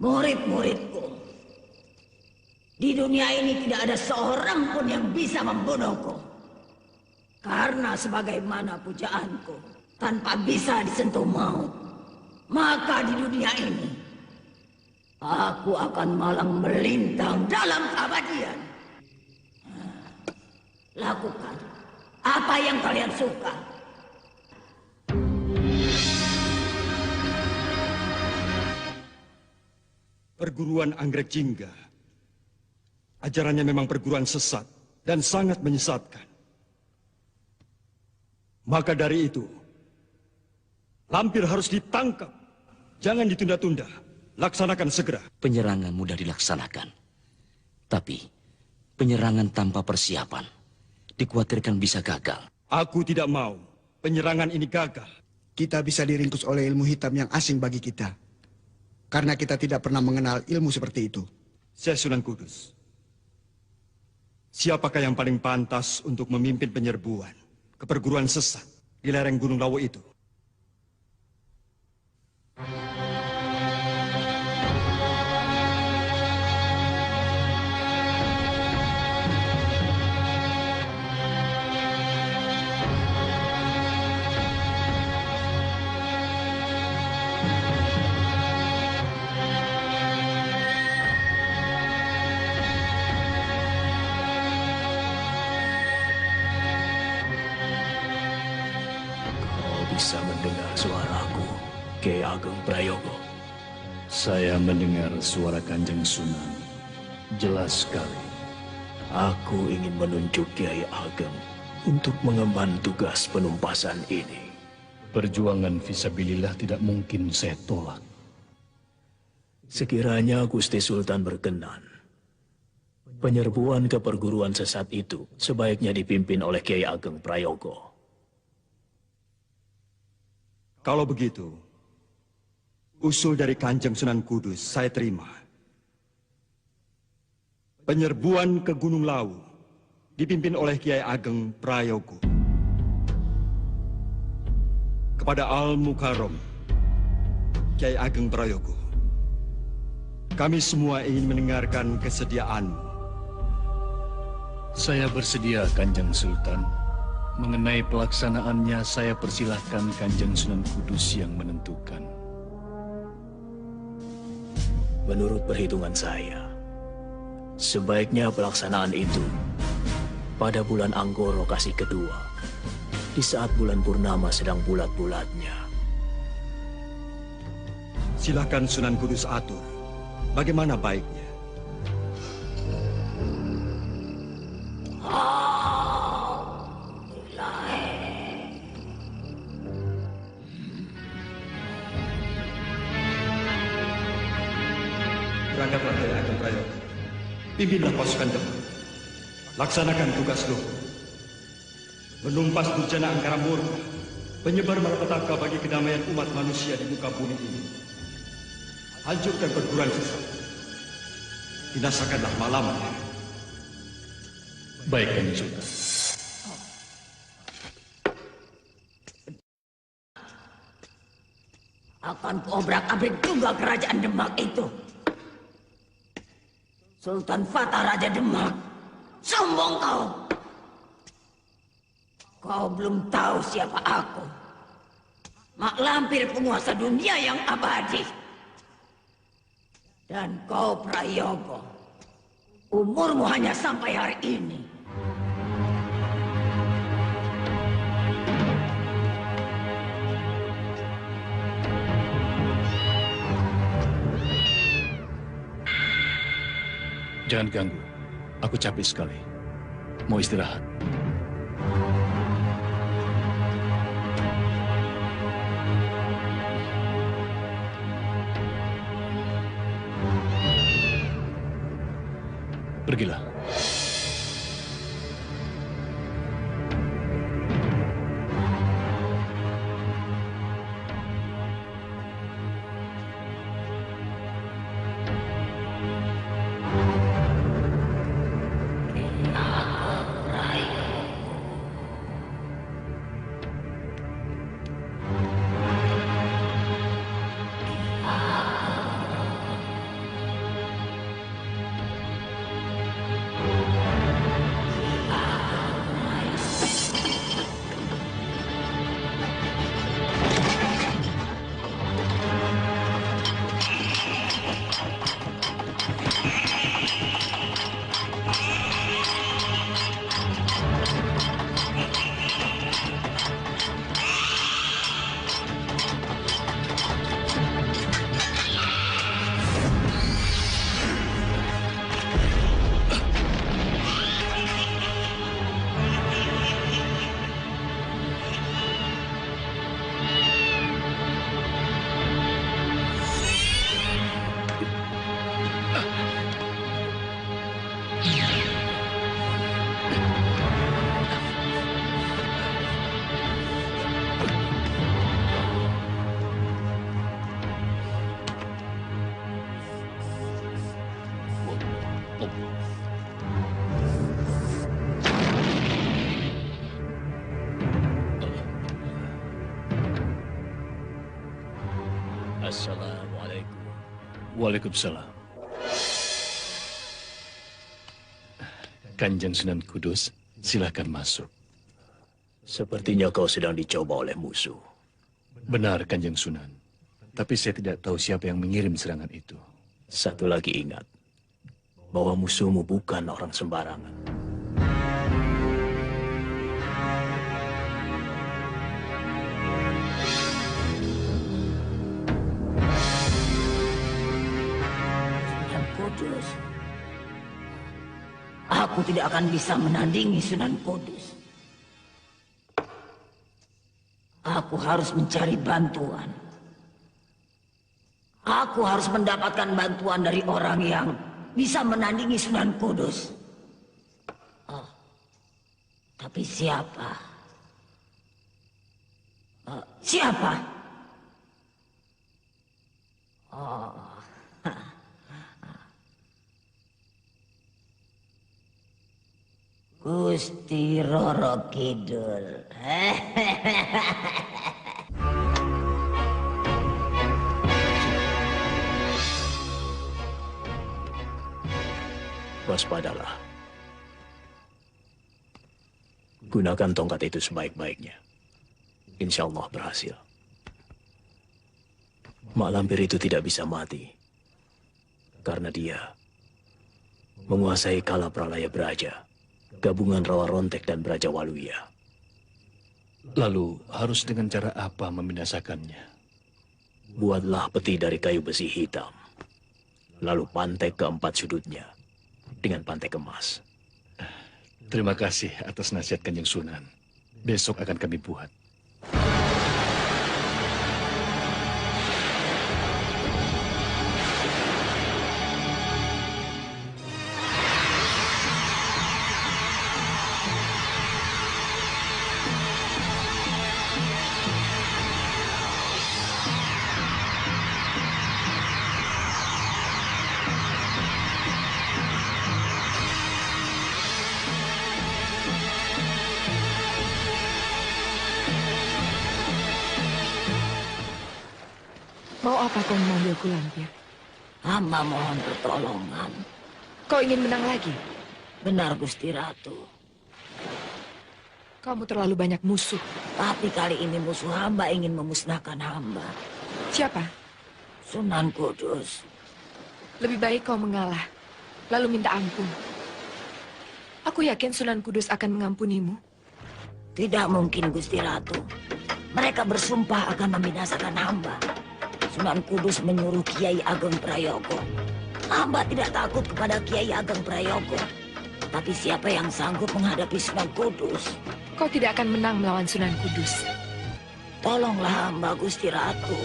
Murid-muridku, di dunia ini tidak ada seorang pun yang bisa membunuhku. Karena sebagaimana pujaanku tanpa bisa disentuh maut, maka di dunia ini aku akan malang melintang dalam keabadian. Lakukan apa yang kalian suka. Perguruan Anggrek Jingga, ajarannya memang perguruan sesat dan sangat menyesatkan. Maka dari itu, lampir harus ditangkap. Jangan ditunda-tunda. Laksanakan segera. Penyerangan mudah dilaksanakan. Tapi, penyerangan tanpa persiapan dikhawatirkan bisa gagal. Aku tidak mau penyerangan ini gagal. Kita bisa diringkus oleh ilmu hitam yang asing bagi kita. Karena kita tidak pernah mengenal ilmu seperti itu. Syekh Sunan Kudus, siapakah yang paling pantas untuk memimpin penyerbuan ke perguruan sesat di lereng Gunung Lawu itu? Bisa mendengar suaraku, Kiai Ageng Prayogo. Saya mendengar suara Kanjeng Sunan. Jelas sekali. Aku ingin menunjuk Kiai Ageng untuk mengemban tugas penumpasan ini. Perjuangan fisabilillah tidak mungkin saya tolak. Sekiranya Gusti Sultan berkenan, penyerbuan ke perguruan sesat itu sebaiknya dipimpin oleh Kiai Ageng Prayogo. Kalau begitu, usul dari Kanjeng Sunan Kudus saya terima. Penyerbuan ke Gunung Lawu dipimpin oleh Kiai Ageng Prayogo. Kepada Al-Mukarram, Kiai Ageng Prayogo, kami semua ingin mendengarkan kesediaanmu. Saya bersedia, Kanjeng Sultan. Mengenai pelaksanaannya, saya persilahkan Kanjeng Sunan Kudus yang menentukan. Menurut perhitungan saya, sebaiknya pelaksanaan itu pada bulan Anggoro Kasih kedua, di saat bulan purnama sedang bulat-bulatnya. Silakan Sunan Kudus atur. Bagaimana baiknya? Berangkatlah Kiai Ageng Prayogo. Pimpinlah pasukan Demak. Laksanakan tugas lo. Menumpas durjana angkara murka, penyebar malapetaka bagi kedamaian umat manusia di muka bumi ini. Hancurkan perguruan sesat. Binasakanlah malamnya. Baik, Kanjeng Sultan. Akan kuobrak-abrik juga kerajaan Demak itu. Sultan Fatah Raja Demak, sombong kau. Kau belum tahu siapa aku. Mak Lampir, penguasa dunia yang abadi. Dan kau Prayogo, umurmu hanya sampai hari ini. Jangan ganggu. Aku capek sekali. Mau istirahat. Pergilah. Assalamualaikum. Waalaikumsalam. Kanjeng Sunan Kudus, silakan masuk. Sepertinya kau sedang dicoba oleh musuh. Benar, Kanjeng Sunan. Tapi saya tidak tahu siapa yang mengirim serangan itu. Satu lagi ingat, bahwa musuhmu bukan orang sembarangan. Sunan Kudus. Aku tidak akan bisa menandingi Sunan Kudus. Aku harus mencari bantuan. Aku harus mendapatkan bantuan dari orang yang bisa menandingi Sunan Kudus. Oh, tapi siapa? Siapa? Oh, Gusti Roro Kidul. Waspadalah. Gunakan tongkat itu sebaik-baiknya. Insya Allah berhasil. Mak Lampir itu tidak bisa mati. Karena dia menguasai Kala Pralaya Braja, gabungan Rawa Rontek dan Braja Waluya. Lalu harus dengan cara apa membinasakannya? Buatlah peti dari kayu besi hitam. Lalu pantek ke empat sudutnya dengan pantek emas. Terima kasih atas nasihat Kanjeng Sunan. Besok akan kami buat. Mau apa kau memanggilku, Lampir? Hamba mohon pertolongan. Kau ingin menang lagi? Benar, Gusti Ratu. Kamu terlalu banyak musuh. Tapi kali ini musuh hamba ingin memusnahkan hamba. Siapa? Sunan Kudus. Lebih baik kau mengalah, lalu minta ampun. Aku yakin Sunan Kudus akan mengampunimu. Tidak mungkin, Gusti Ratu. Mereka bersumpah akan membinasakan hamba. Sunan Kudus menyuruh Kiai Ageng Prayogo. Hamba tidak takut kepada Kiai Ageng Prayogo. Tapi siapa yang sanggup menghadapi Sunan Kudus? Kau tidak akan menang melawan Sunan Kudus. Tolonglah hamba, Gusti Ratu.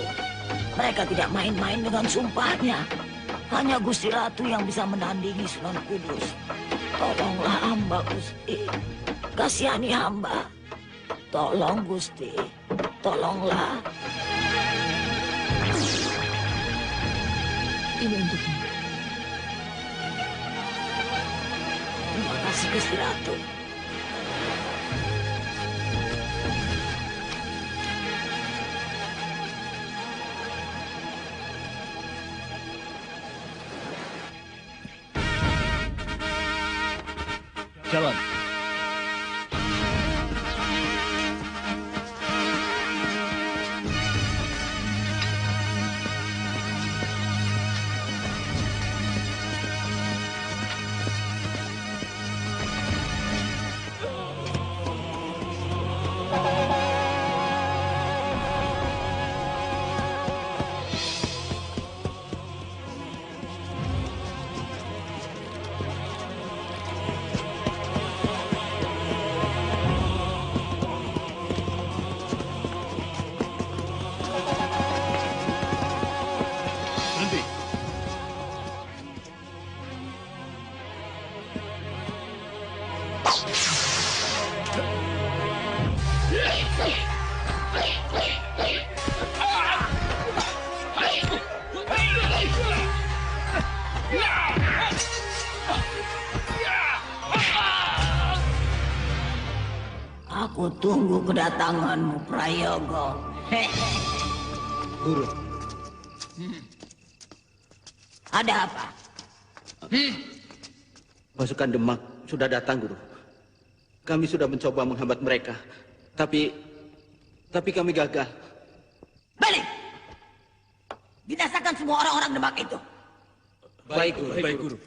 Mereka tidak main-main dengan sumpahnya. Hanya Gusti Ratu yang bisa menandingi Sunan Kudus. Tolonglah hamba, Gusti. Kasihani hamba. Tolong, Gusti. Tolonglah. Ini untukmu. Terima kasih, Gusti Ratu. Jalan. Aku tunggu kedatanganmu, Prayogo. Guru, Ada apa? pasukan Demak sudah datang, Guru. Kami sudah mencoba menghambat mereka, tapi kami gagal. Balik! Binasakan semua orang-orang Demak itu. Baik, Guru. Baik, Guru.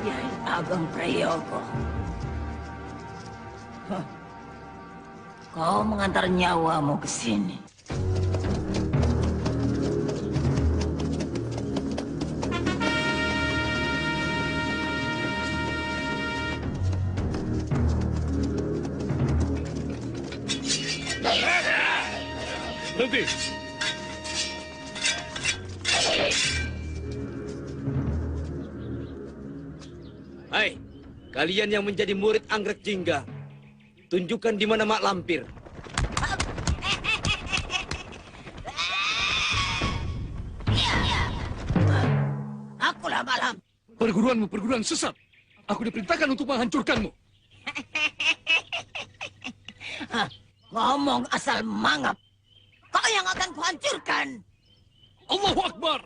Nyai Ageng Prayogo. Hah. Kau mengantar nyawamu ke sini. Berhenti. Hai, kalian yang menjadi murid Anggrek Jingga, tunjukkan di mana Mak Lampir. Akulah malam. Perguruanmu perguruan sesat. Aku diperintahkan untuk menghancurkanmu. Ngomong asal mangap. Kau yang akan kuhancurkan. Allahu Akbar.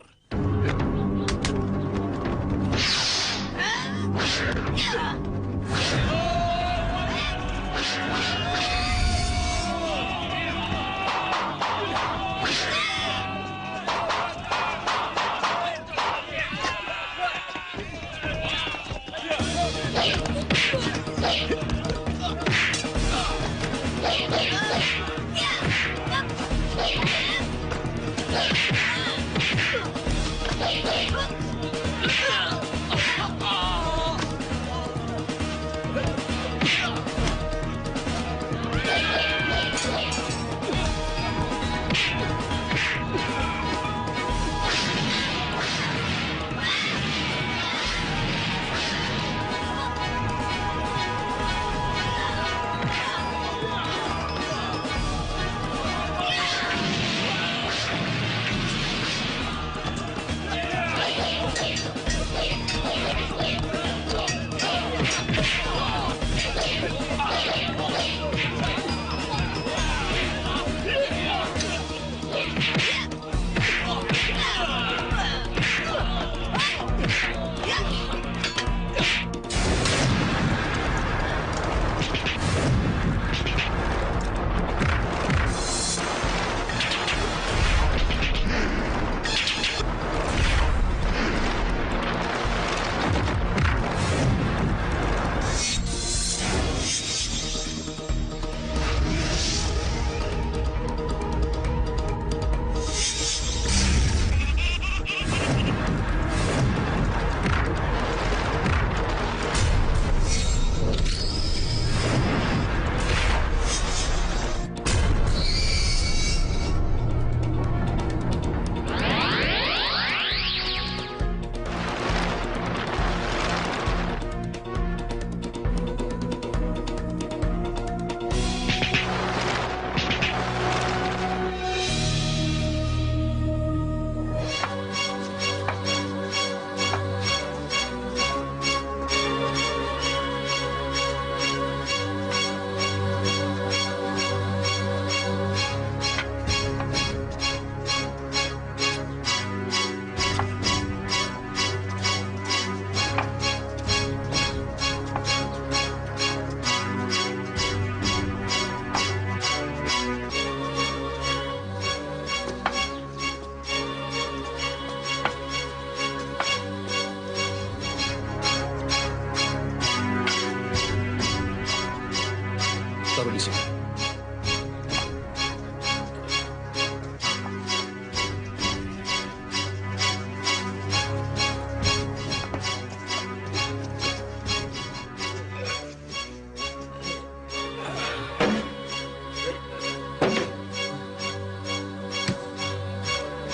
Taruh di sini.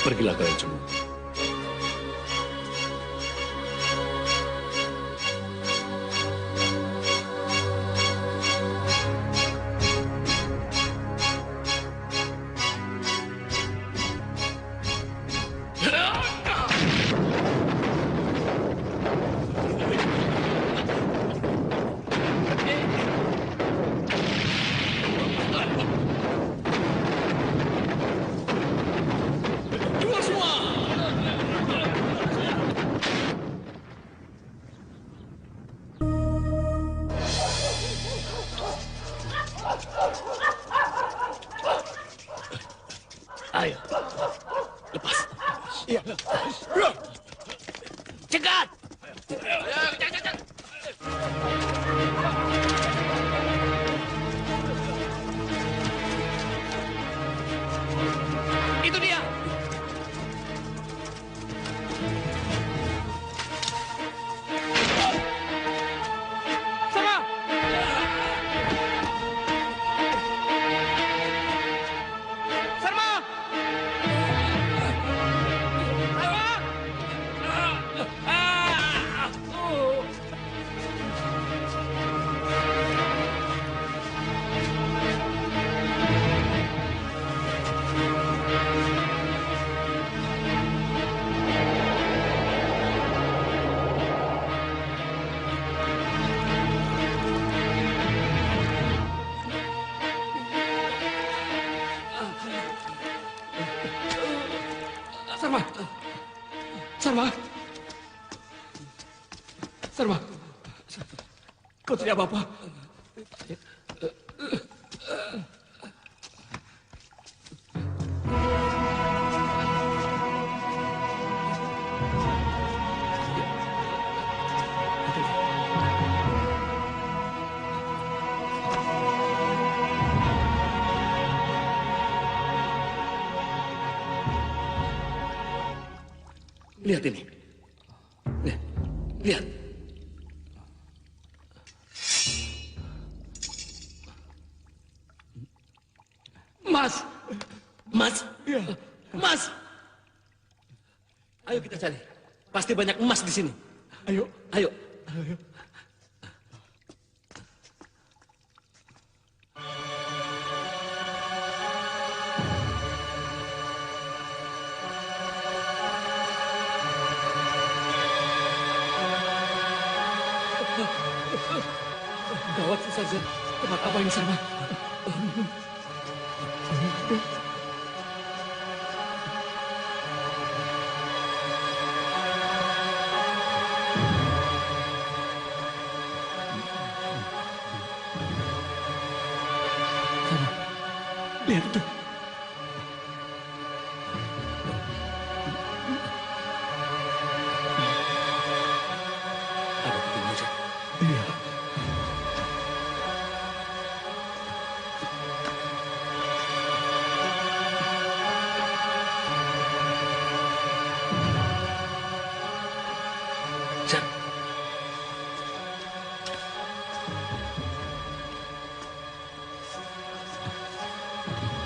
Pergilah kalian semua. Cegat! Itu dia! Sama! Sarma! Sarma! Sarma! Sarma! Kau tidak apa-apa? Lihat ini. Lihat. Mas! Emas. Ya. Emas. Ayo kita cari. Pasti banyak emas di sini. Ayo. Ayo. Ayo. Gawat, Sarjan. Tempat apa ini, Sarma? Sarma, lihat itu. Ada petunjuk. Iya. Jan.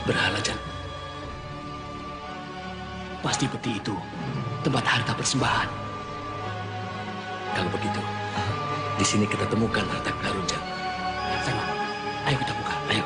Berhala, Jan. Pasti peti itu tempat harta persembahan. Kalau begitu, di sini kita temukan harta karun, Jan. Sama, ayo kita buka, ayo.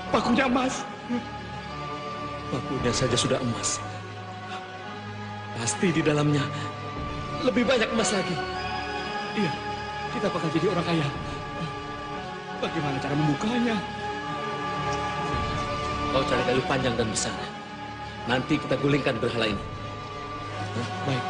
Pakunya emas. Pakunya saja sudah emas. Pasti di dalamnya lebih banyak emas lagi. Iya, kita bakal jadi orang kaya. Bagaimana cara membukanya? Kau cari kayu panjang dan besar. Nanti kita gulingkan berhala ini. Baik.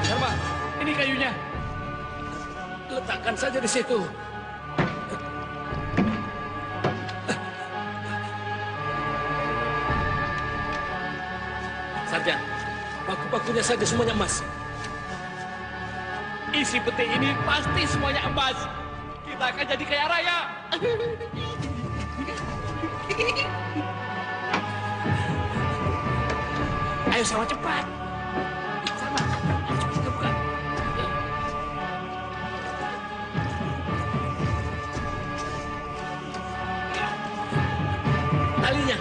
Sarma, ini kayunya. Letakkan saja di situ. Sarjan, paku-pakunya saja semuanya emas. Isi peti ini pasti semuanya emas. Kita akan jadi kaya raya. Ayo sama cepat. Sama, ayo cepat kita buka. Talinya.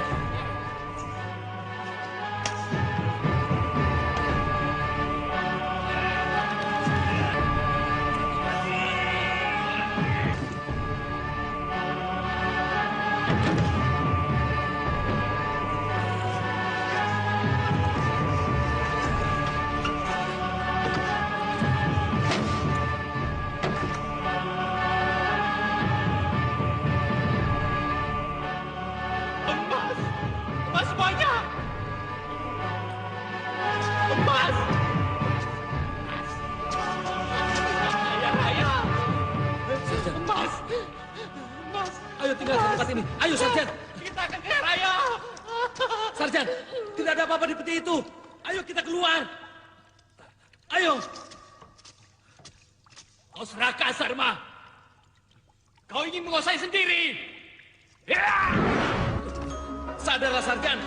Mas! Ayah! Mas! Mas! Ayo tinggalkan tempat ini. Ayo, Sarjan! Kita kejar, ayo! Sarjan, tidak ada apa-apa di peti itu. Ayo kita keluar. Ayo. Kau serakah, Sarma. Kau ingin menguasai sendiri. Ya! Sadarlah, Sarjan.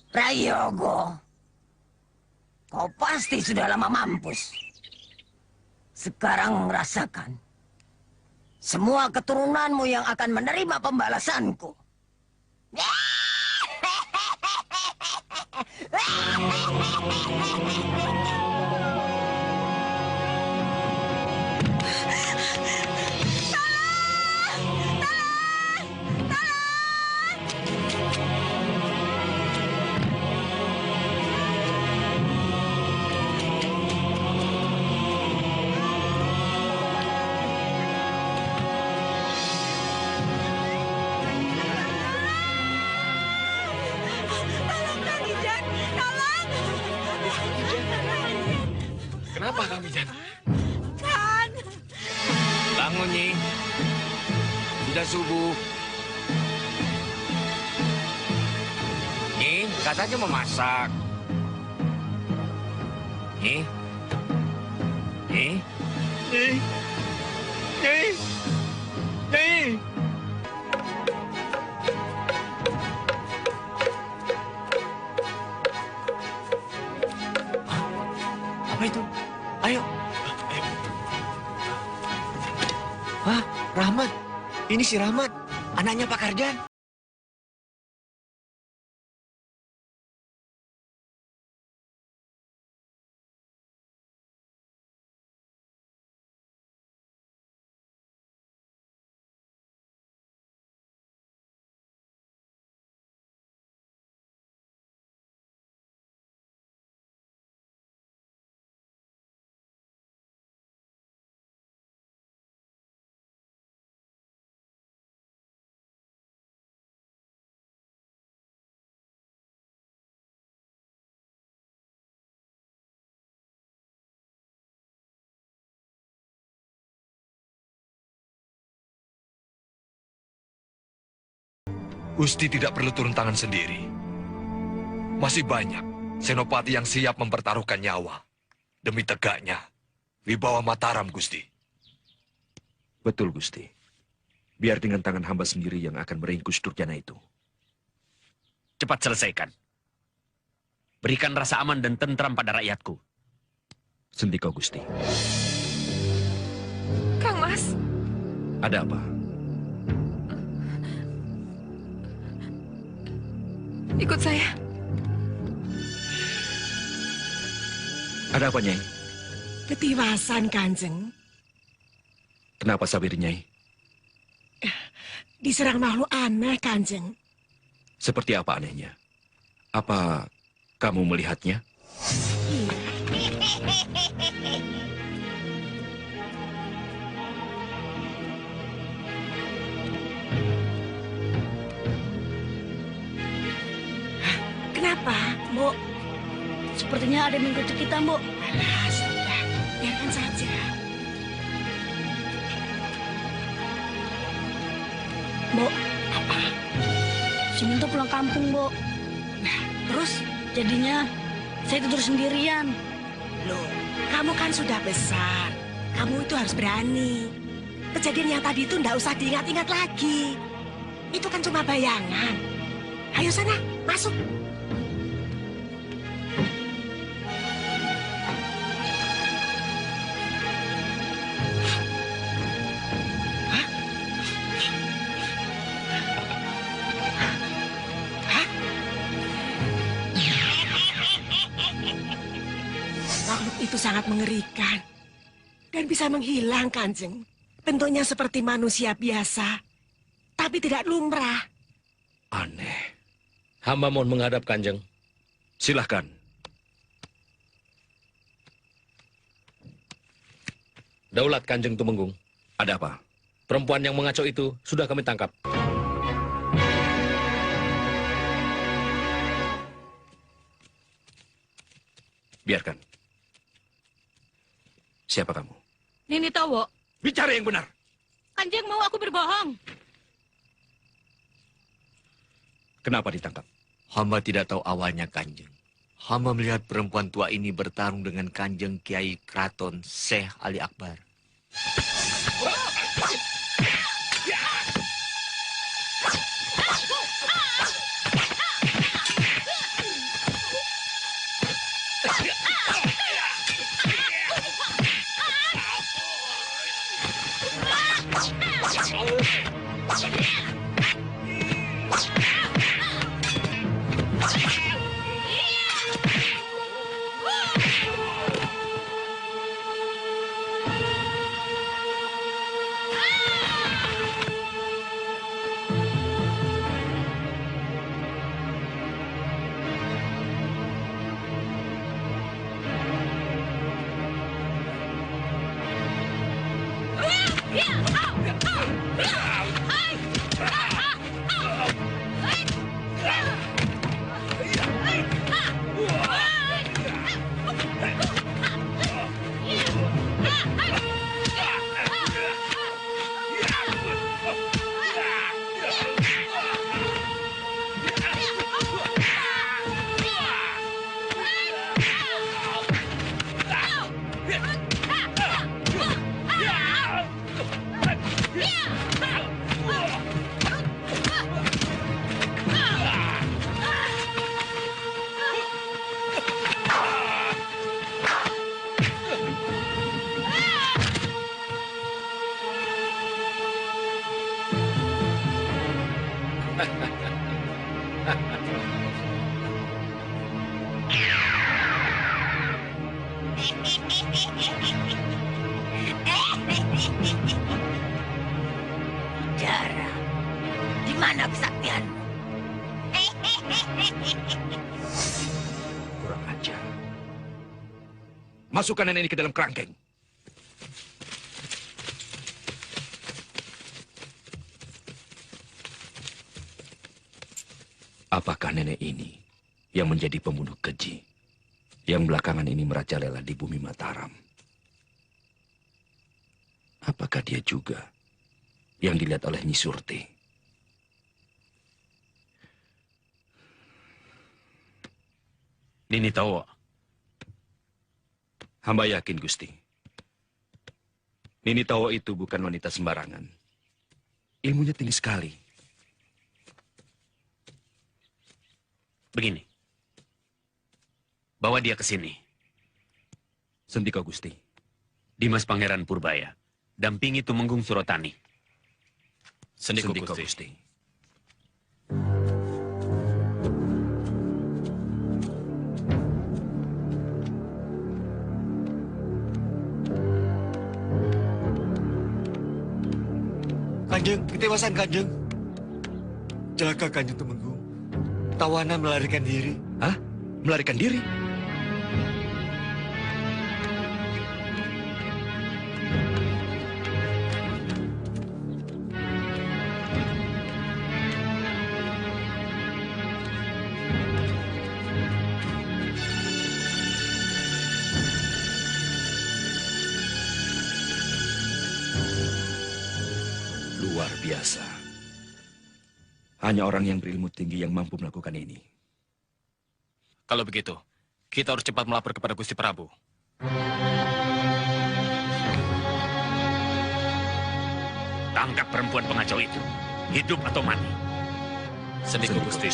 Prayogo, kau pasti sudah lama mampus. Sekarang rasakan. Semua keturunanmu yang akan menerima pembalasanku. Kenapa Kang Mijan? Kan. Bangun, Nyi. Sudah subuh. Nyi, katanya mau masak. Nyi? Nyi? Nyi? Nyi? Nyi? Apa itu? Ayo. Hah? Rahmat? Ini si Rahmat, anaknya Pak Karjan. Gusti tidak perlu turun tangan sendiri. Masih banyak senopati yang siap mempertaruhkan nyawa demi tegaknya wibawa Mataram, Gusti. Betul, Gusti. Biar dengan tangan hamba sendiri yang akan meringkus Durjana itu. Cepat selesaikan. Berikan rasa aman dan tentram pada rakyatku. Sendika, Gusti. Kang Mas. Ada apa? Ikut saya. Ada apa, Nyai? Ketiwasan, Kanjeng. Kenapa sabir, Nyai? Diserang makhluk aneh, Kanjeng. Seperti apa anehnya? Apa kamu melihatnya? Iya. Kenapa, Bu? Sepertinya ada yang mengikuti kita, Bu. Alah, sudah. Biarkan saja. Bu, Apa? si Minto pulang kampung, Bu. Nah, terus jadinya saya tidur sendirian. dulu. Kamu kan sudah besar. Kamu itu harus berani. Kejadian yang tadi itu ndak usah diingat-ingat lagi. Itu kan cuma bayangan. Ayo sana, masuk. Makhluk itu sangat mengerikan dan bisa menghilang, Kanjeng. Bentuknya seperti manusia biasa, tapi tidak lumrah. Aneh. Hamba mohon menghadap, Kanjeng. Silahkan. Daulat Kanjeng Tumenggung. Ada apa? Perempuan yang mengacau itu sudah kami tangkap. Biarkan. Siapa kamu? Nini Towo. Bicara yang benar. Kanjeng mau aku berbohong. Kenapa ditangkap? Hamba tidak tahu awalnya, Kanjeng. Hamba melihat perempuan tua ini bertarung dengan Kanjeng Kiai Kraton Syekh Ali Akbar. Jara, di mana kesaktianmu? Kurang ajar. Masukkan nenek ini ke dalam kerangkeng. Apakah nenek ini yang menjadi pembunuh keji yang belakangan ini merajalela di bumi Mataram? Apakah dia juga yang dilihat oleh Nyi Surti? Nini Towo. Hamba yakin, Gusti. Nini Towo itu bukan wanita sembarangan. Ilmunya tinggi sekali. Begini. Bawa dia ke sini. Sendika, Gusti. Dimas Pangeran Purbaya. Dampingi Tumenggung Surotani. Sendika, Gusti. Kanjeng, ketewasan Kanjeng. Celaka Kanjeng Tumenggung. Tawanan melarikan diri. Hah? Melarikan diri? Luar biasa. Hanya orang yang berilmu tinggi yang mampu melakukan ini. Kalau begitu, kita harus cepat melapor kepada Gusti Prabu. Tangkap perempuan pengacau itu. Hidup atau mati. Sendiko Gusti.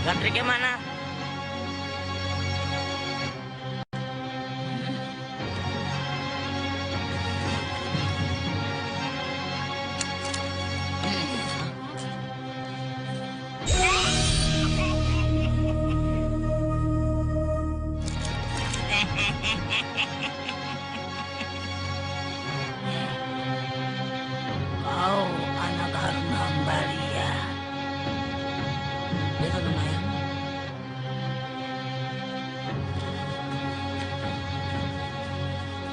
Gatriknya mana? Kau anak Haruna Ambalia. Dia kan lumayan.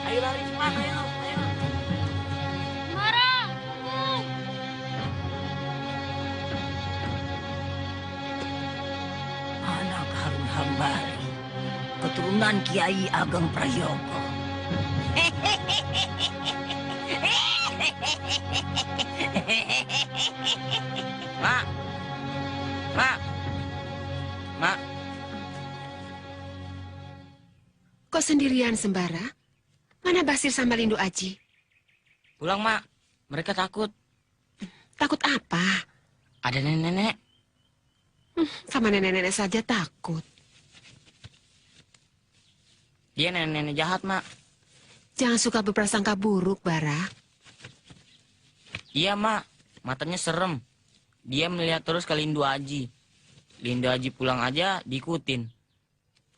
Ayo lari cepat, ayo. Marah! Anak Harun Hambali, keturunan Kiai Ageng Prayogo. Mak! Mak! Mak! Kok sendirian, Sembara? Mana Basir sama Lindu Aji? Pulang, Mak. Mereka takut. Takut apa? Ada nenek-nenek. Sama nenek-nenek saja takut. Dia nenek-nenek jahat, Mak. Jangan suka berprasangka buruk, Bara. Iya, Mak. Matanya serem. Dia melihat terus ke Lindu Aji. Lindu Aji pulang aja diikutin.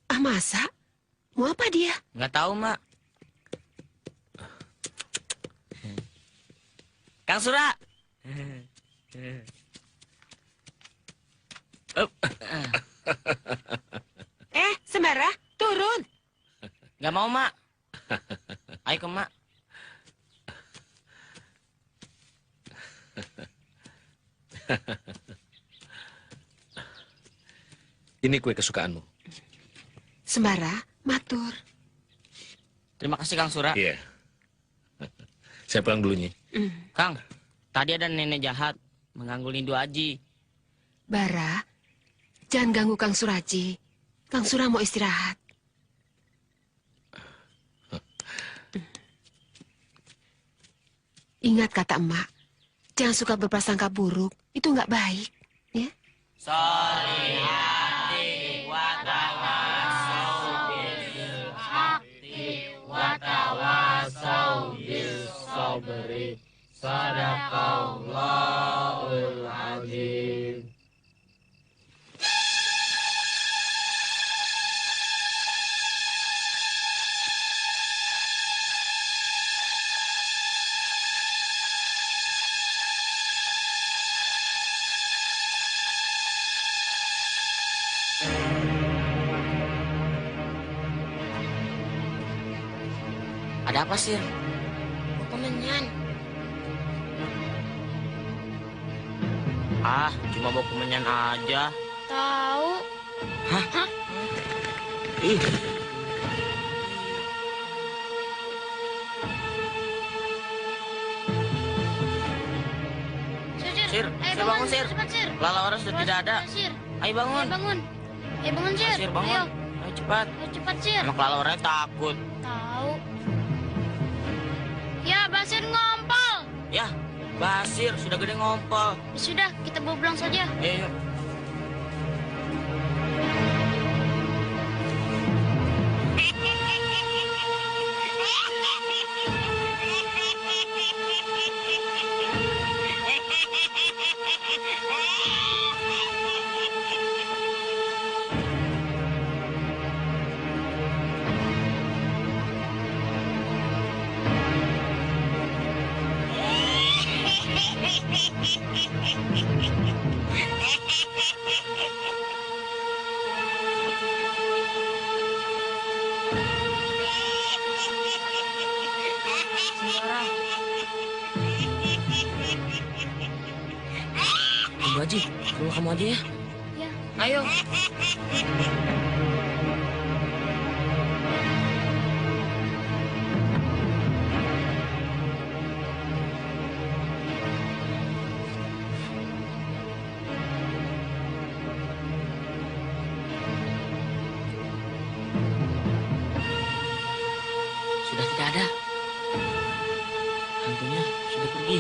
Ah, masa? Mau apa dia? Nggak tahu, Mak. Kang Sura! Sembara, turun. Nggak mau, Mak. Ayo ke Mak. Ini kue kesukaanmu. Sembara, matur. Terima kasih, Kang Sura. Iya. Saya pulang dulu, Nyi. Kang, tadi ada nenek jahat mengganggu Lindu Aji. Bara, jangan ganggu Kang Suraji. Kang Sura mau istirahat. Ingat kata emak, jangan suka berprasangka buruk. Itu nggak baik, ya? Solihati watawasau bil hakti watawasau bis sabri sadaqallahul azim. Ada apa, Sir? Mau kemenyan. Ah, cuma mau kemenyan aja. Tahu. Hah? Ih. Sir, Sir bangun, Sir. Cepat, Sir. Lala orang sudah tidak ada. Sir. Ayo bangun. Ayo bangun. Ayo bangun, Sir. Sir, bangun. Ayo. Ayo cepat. Ayo cepat, Sir. Anak Lala orangnya takut. Tahu. Ya, Basir ngompol. Ya, Basir, sudah gede ngompol. Sudah, kita bawa pulang saja. Ayo. Ibu Haji, ke rumah kamu aja ya. Ya. Ayo. Sudah tidak ada. Hantunya sudah pergi.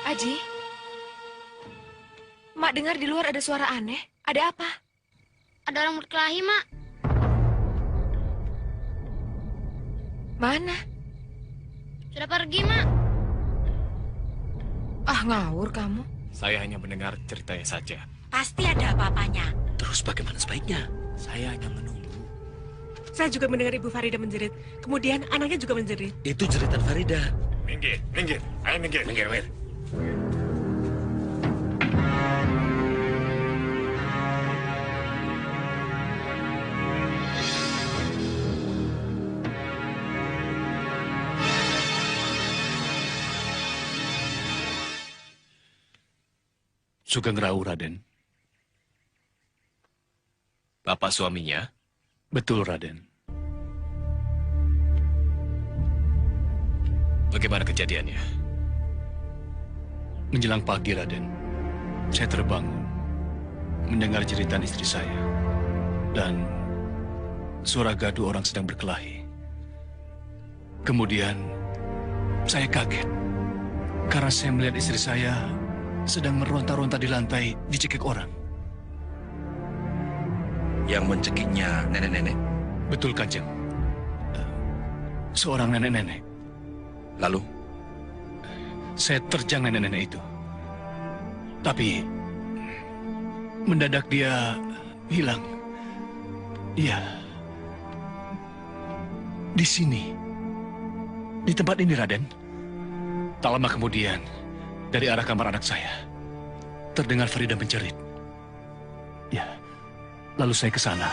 Aji, Mak dengar di luar ada suara aneh. Ada apa? Ada orang berkelahi, Mak. Mana? Sudah pergi, Mak. Ah, ngawur kamu. Saya hanya mendengar ceritanya saja. Pasti ada apa-apanya. Terus bagaimana sebaiknya? Saya hanya menunggu. Saya juga mendengar Ibu Farida menjerit. Kemudian anaknya juga menjerit. Itu jeritan Farida. Minggir, minggir. Ayo minggir. Minggir, minggir. Sugeng Rawu, Raden. Bapak suaminya? Betul, Raden. Bagaimana kejadiannya? Menjelang pagi, Raden, saya terbangun mendengar jeritan istri saya dan suara gaduh orang sedang berkelahi. Kemudian saya kaget karena saya melihat istri saya sedang meronta-ronta di lantai, dicekik orang. Yang mencekiknya nenek-nenek? Betul, Kanjeng. Seorang nenek-nenek. Lalu? Saya terjang nenek-nenek itu. Tapi mendadak dia hilang. Iya. Di sini. Di tempat ini, Raden. Tak lama kemudian, dari arah kamar anak saya, terdengar Farida menjerit. Ya, Lalu saya ke sana.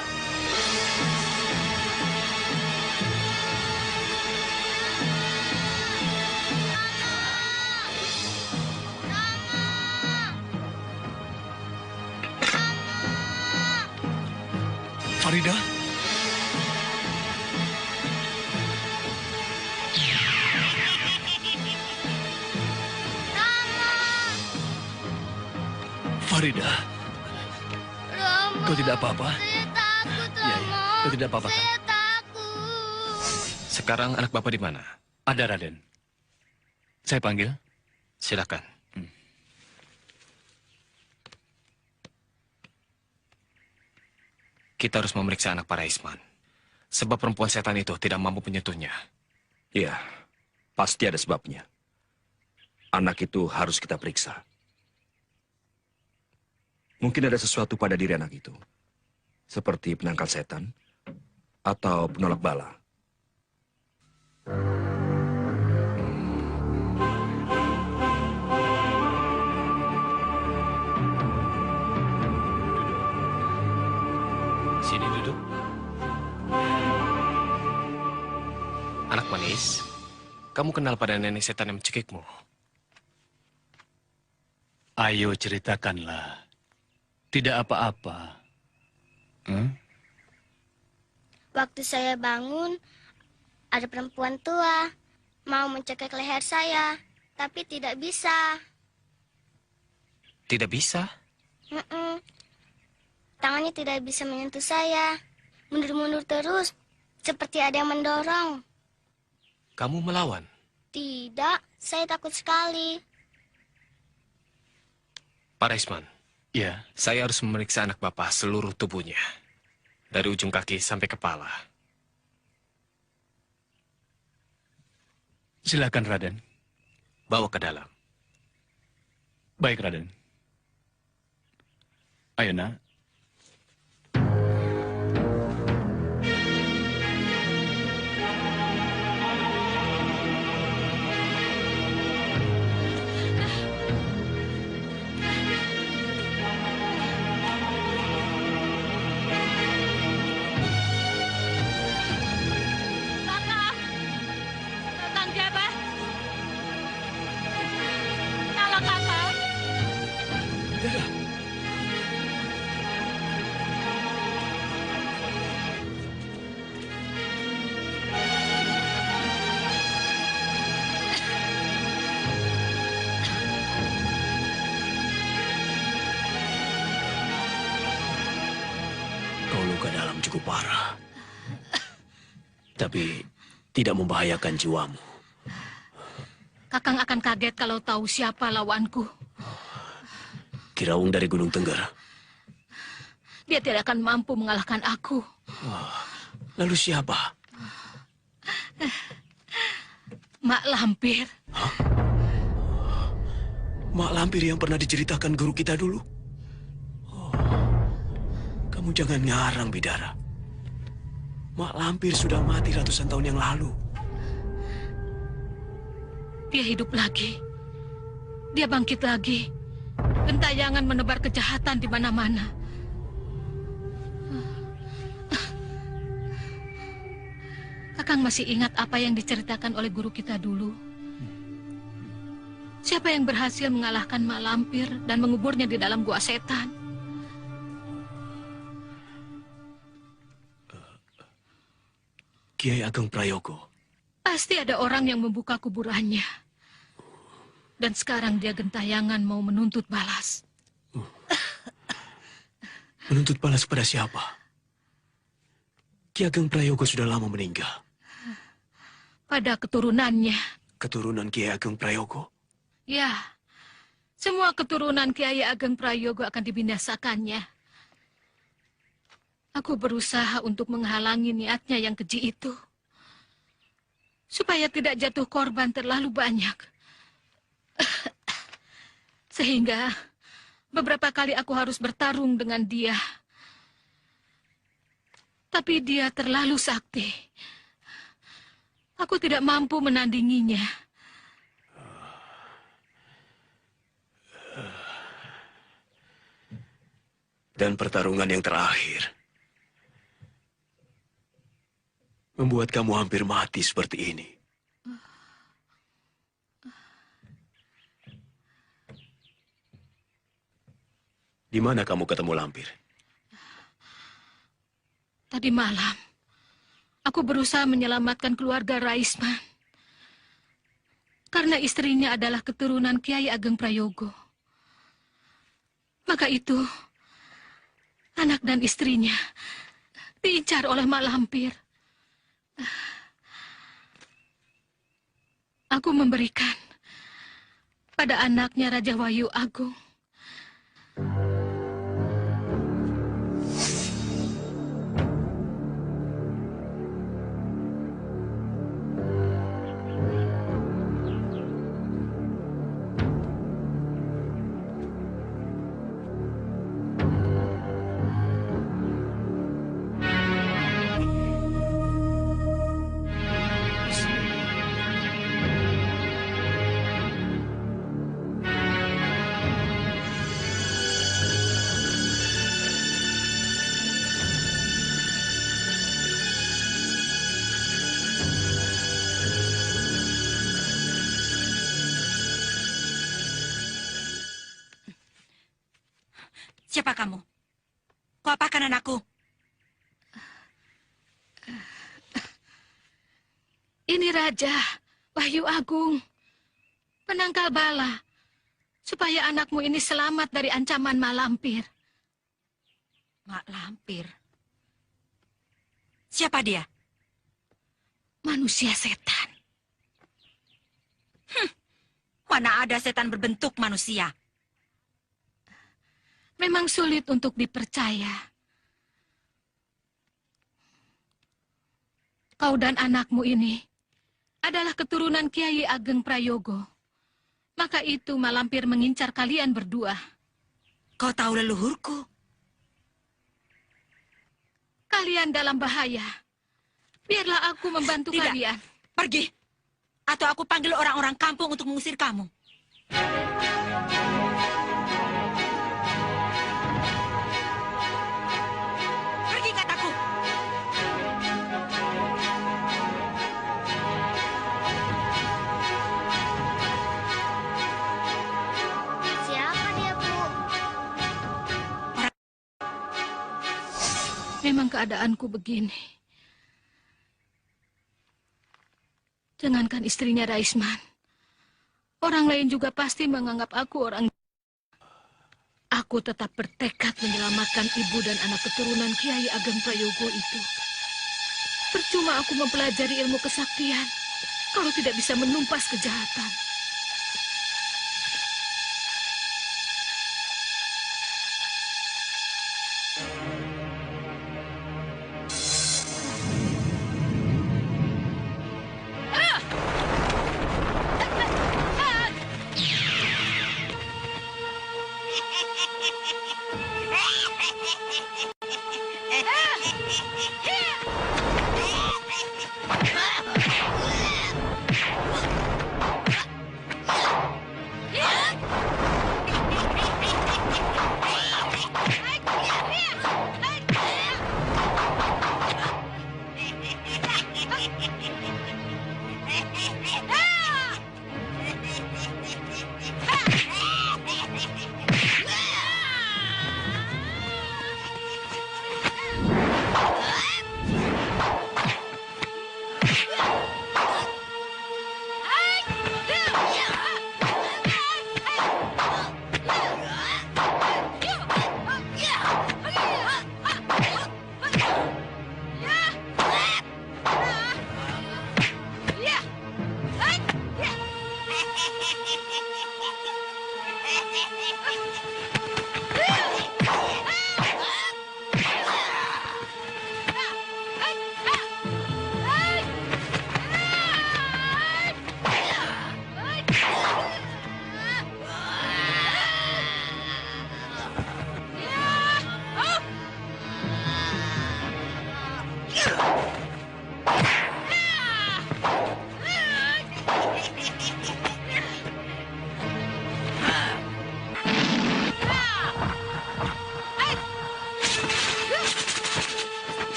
Farida? Farida? Kau tidak apa-apa? Ya, kau tidak apa-apa kan? Sekarang anak Bapak di mana? Ada, Raden. Saya panggil. Silakan. Kita harus memeriksa anak para Isman. Sebab perempuan setan itu tidak mampu menyentuhnya. Iya, pasti ada sebabnya. Anak itu harus kita periksa. Mungkin ada sesuatu pada diri anak itu. Seperti penangkal setan atau penolak bala. Sini duduk. Anak manis, kamu kenal pada nenek setan yang mencekikmu? Ayo ceritakanlah. Tidak apa-apa. Waktu saya bangun, ada perempuan tua mau mencekik leher saya, tapi tidak bisa. Tidak bisa? Tangannya tidak bisa menyentuh saya. Mundur-mundur terus, seperti ada yang mendorong. Kamu melawan? Tidak, saya takut sekali. Pak Resman. Ya. Saya harus memeriksa anak Bapak seluruh tubuhnya. Dari ujung kaki sampai kepala. Silakan, Raden. Bawa ke dalam. Baik, Raden. Ayo, nak. Cukup parah. Tapi tidak membahayakan jiwamu. Kakang akan kaget kalau tahu siapa lawanku. Kiraung dari Gunung Tengger. Dia tidak akan mampu mengalahkan aku. Lalu siapa? Mak Lampir. Mak Lampir yang pernah diceritakan guru kita dulu? Kamu jangan ngarang, Bidara. Mak Lampir sudah mati ratusan tahun yang lalu. Dia hidup lagi. Dia bangkit lagi. Gentayangan menebar kejahatan di mana-mana. Kakang masih ingat apa yang diceritakan oleh guru kita dulu? Siapa yang berhasil mengalahkan Mak Lampir dan menguburnya di dalam gua setan? Kiai Ageng Prayogo. Pasti ada orang yang membuka kuburannya. Dan sekarang dia gentayangan mau menuntut balas. Menuntut balas pada siapa? Ki Ageng Prayogo sudah lama meninggal. Pada keturunannya. Keturunan Kiai Ageng Prayogo? Ya, semua keturunan Kiai Ageng Prayogo akan dibinasakannya. Aku berusaha untuk menghalangi niatnya yang keji itu. Supaya tidak jatuh korban terlalu banyak. Sehingga beberapa kali aku harus bertarung dengan dia. Tapi dia terlalu sakti. Aku tidak mampu menandinginya. Dan pertarungan yang terakhir membuat kamu hampir mati seperti ini. Di mana kamu ketemu lampir? Tadi malam, aku berusaha menyelamatkan keluarga Raisman. Karena istrinya adalah keturunan Kiai Ageng Prayogo. Maka itu, anak dan istrinya diincar oleh mak lampir. Aku memberikan pada anaknya Raja Wahyu Agung. Siapa kamu? Kau apakan anakku? Ini Raja Wahyu Agung, penangkal bala, supaya anakmu ini selamat dari ancaman mak lampir. Mak lampir? Siapa dia? Manusia setan. Mana ada setan berbentuk manusia? Memang sulit untuk dipercaya. Kau dan anakmu ini adalah keturunan Kiai Ageng Prayogo. Maka itu mak lampir mengincar kalian berdua. Kau tahu leluhurku? Kalian dalam bahaya. Biarlah aku membantu kalian. Pergi. Atau aku panggil orang-orang kampung untuk mengusir kamu. Pergi kataku. Siapa dia, Bu? Memang keadaanku begini. Jangankan istrinya Raisman. Orang lain juga pasti menganggap aku orang. Aku tetap bertekad menyelamatkan ibu dan anak keturunan Kiai Ageng Prayogo itu. Percuma aku mempelajari ilmu kesaktian kalau tidak bisa menumpas kejahatan.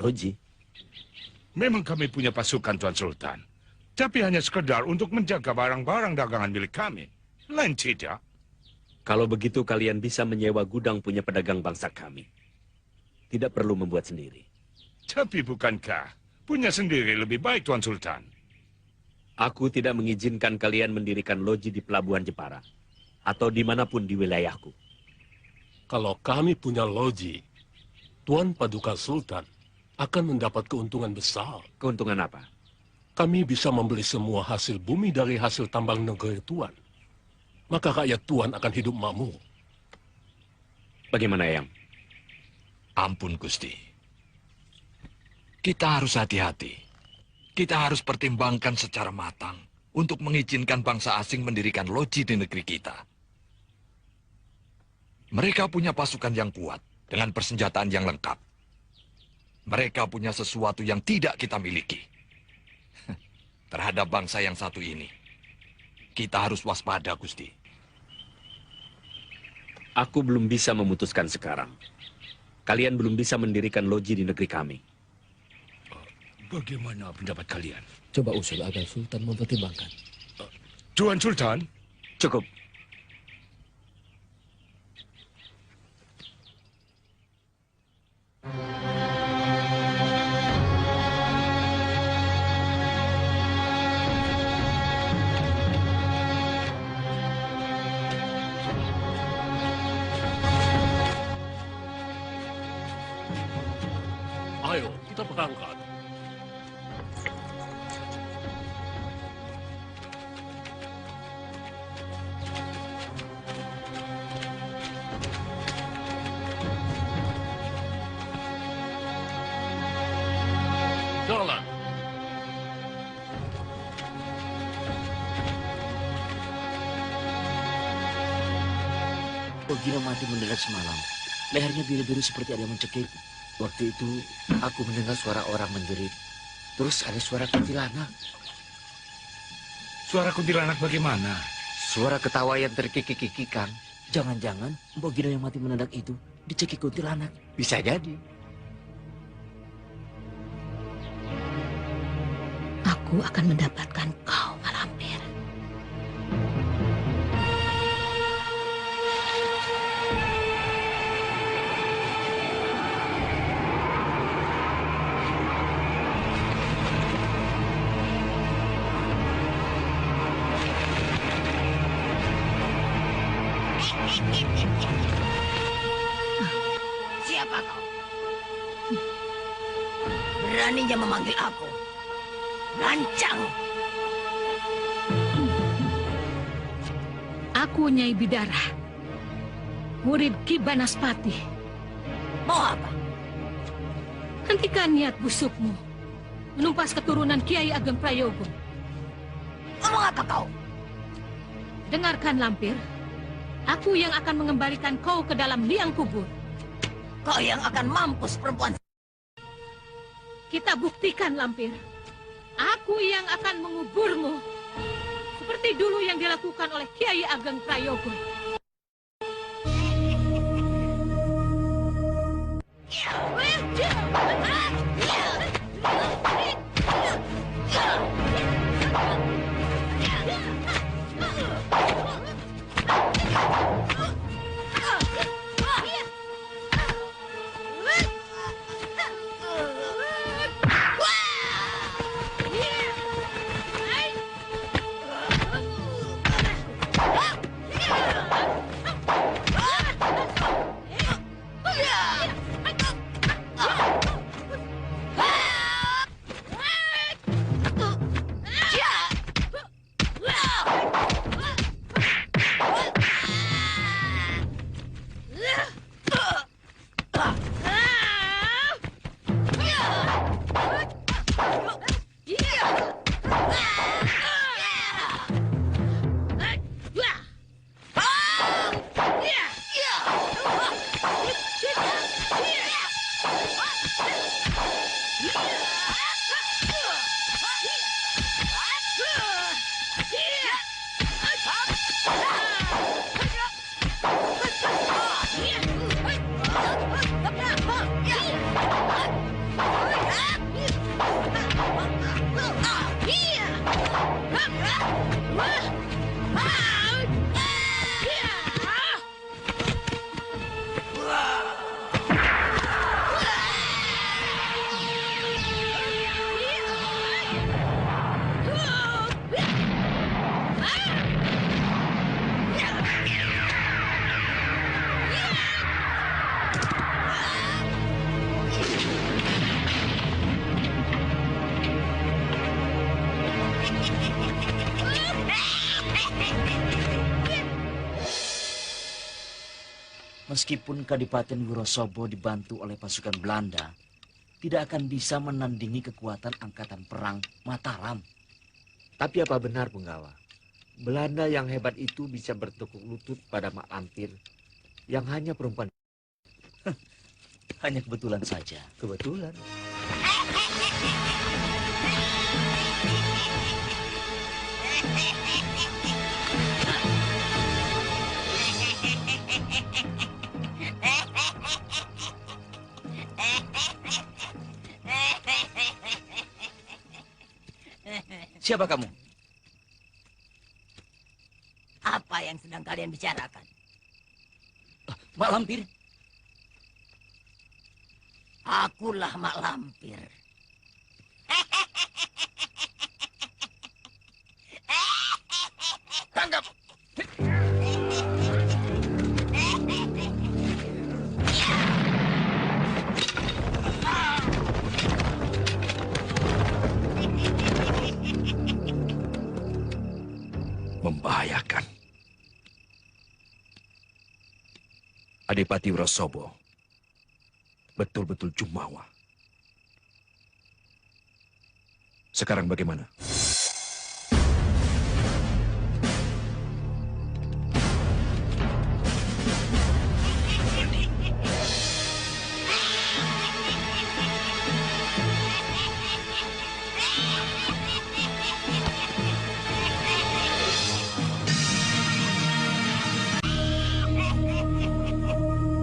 Loji. Memang kami punya pasukan, Tuan Sultan. Tapi hanya sekedar untuk menjaga barang-barang dagangan milik kami. Lain tidak. Kalau begitu kalian bisa menyewa gudang punya pedagang bangsa kami. Tidak perlu membuat sendiri. Tapi bukankah punya sendiri lebih baik, Tuan Sultan? Aku tidak mengizinkan kalian mendirikan loji di Pelabuhan Jepara. Atau dimanapun di wilayahku. Kalau kami punya loji, Tuan Paduka Sultan akan mendapat keuntungan besar. Keuntungan apa? Kami bisa membeli semua hasil bumi dari hasil tambang negeri Tuan. Maka rakyat Tuan akan hidup makmur. Bagaimana, Eyang? Ampun, Gusti. Kita harus hati-hati. Kita harus pertimbangkan secara matang untuk mengizinkan bangsa asing mendirikan loji di negeri kita. Mereka punya pasukan yang kuat dengan persenjataan yang lengkap. Mereka punya sesuatu yang tidak kita miliki. Terhadap bangsa yang satu ini, kita harus waspada, Gusti. Aku belum bisa memutuskan sekarang. Kalian belum bisa mendirikan loji di negeri kami. Bagaimana pendapat kalian? Coba usul agar Sultan mempertimbangkan. Tuan Sultan? Cukup. Ayo, kita berangkat. Jalan. Ogino mati mendadak semalam. Lehernya biru-biru seperti ada yang mencekik. Waktu itu aku mendengar suara orang menjerit. Terus ada suara kuntilanak. Suara kuntilanak bagaimana? Suara ketawa yang terkikik-kikik, Kang. Jangan-jangan Mbok Gino yang mati mendadak itu dicekik kuntilanak. Bisa jadi. Aku akan mendapatkan kau, Malampir. Siapa kau? Beraninya memanggil aku. Lancang. Aku Nyai Bidara, murid Ki Banaspati. Mau apa? Hentikan niat busukmu, menumpas keturunan Kiai Ageng Prayogo. Ngomong apa kau? Dengarkan, Lampir. Aku yang akan mengembalikan kau ke dalam liang kubur. Kau yang akan mampus, perempuan. Kita buktikan, Lampir. Aku yang akan menguburmu. Seperti dulu yang dilakukan oleh Kiai Ageng Prayogo. Meskipun Kadipaten Wonosobo dibantu oleh pasukan Belanda, tidak akan bisa menandingi kekuatan angkatan perang Mataram. Tapi apa benar, Penggawa? Belanda yang hebat itu bisa bertekuk lutut pada Mak Lampir yang hanya perempuan. Hanya kebetulan saja. Kebetulan. Siapa kamu? Apa yang sedang kalian bicarakan? Mak Lampir. Akulah Mak Lampir. Tangkap! Membahayakan. Adipati Wonosobo betul-betul jumawa. Sekarang bagaimana?